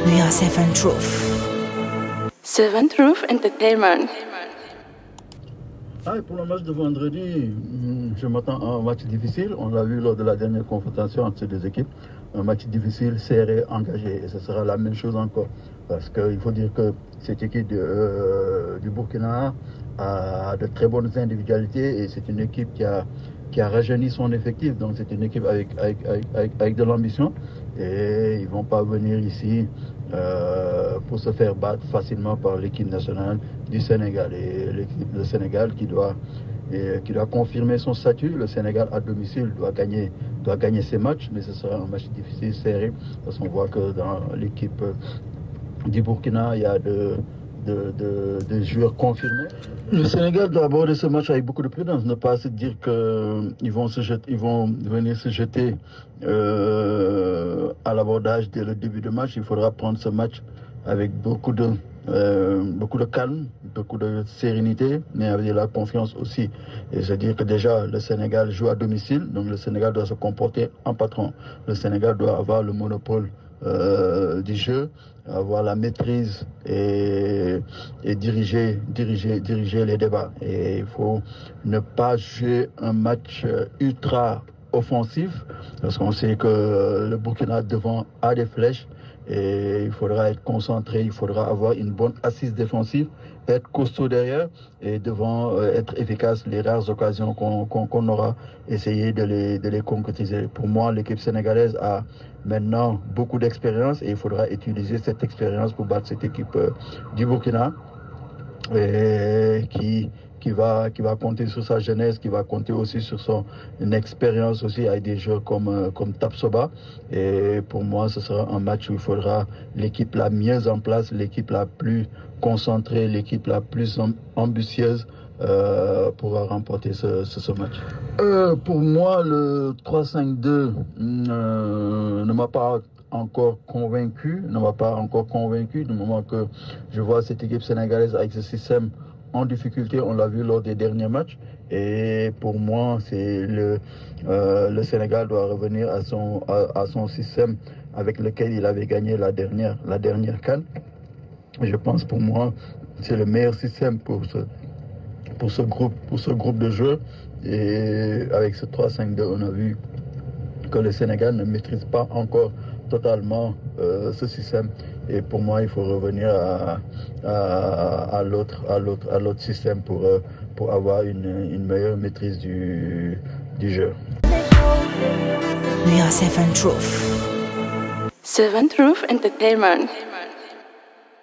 We are Seven Truth. Seven Truth Entertainment. Pour le match de vendredi, je m'attends à un match difficile. On l'a vu lors de la dernière confrontation entre ces deux équipes. Un match difficile, serré, engagé. Et ce sera la même chose encore. Parce qu'il faut dire que cette équipe du Burkina a de très bonnes individualités et c'est une équipe qui a rajeuni son effectif. Donc c'est une équipe avec de l'ambition. Et ils ne vont pas venir ici pour se faire battre facilement par l'équipe nationale du Sénégal. Et le Sénégal qui doit confirmer son statut. Le Sénégal à domicile doit gagner ses matchs, mais ce sera un match difficile, serré, parce qu'on voit que dans l'équipe du Burkina, il y a de joueurs confirmés. Le Sénégal doit aborder ce match avec beaucoup de prudence, ne pas se dire qu'ils vont venir se jeter à l'abordage dès le début du match. Il faudra prendre ce match avec beaucoup de calme, beaucoup de sérénité, mais avec de la confiance aussi. Et c'est-à-dire que déjà, le Sénégal joue à domicile, donc le Sénégal doit se comporter en patron. Le Sénégal doit avoir le monopole du jeu, avoir la maîtrise et diriger les débats. Et il faut ne pas jouer un match ultra offensif, parce qu'on sait que le Burkina devant a des flèches. Et il faudra être concentré, il faudra avoir une bonne assise défensive, être costaud derrière et devant être efficace. Les rares occasions qu'on aura, essayer de les concrétiser. Pour moi, l'équipe sénégalaise a maintenant beaucoup d'expérience et il faudra utiliser cette expérience pour battre cette équipe du Burkina et qui va compter sur sa jeunesse, qui va compter aussi sur son expérience aussi avec des joueurs comme Tapsoba. Et pour moi, ce sera un match où il faudra l'équipe la mieux en place, l'équipe la plus concentrée, l'équipe la plus ambitieuse pourra remporter ce match. Pour moi, le 3-5-2 ne m'a pas encore convaincu du moment que je vois cette équipe sénégalaise avec ce système en difficulté. On l'a vu lors des derniers matchs et pour moi c'est le Sénégal doit revenir à son système avec lequel il avait gagné la dernière CAN. Je pense pour moi c'est le meilleur système pour ce groupe de joueurs. Et avec ce 3-5-2 on a vu que le Sénégal ne maîtrise pas encore totalement ce système. Et pour moi, il faut revenir à l'autre système pour avoir une meilleure maîtrise du jeu. We are Seven Truth. Seven Truth Entertainment.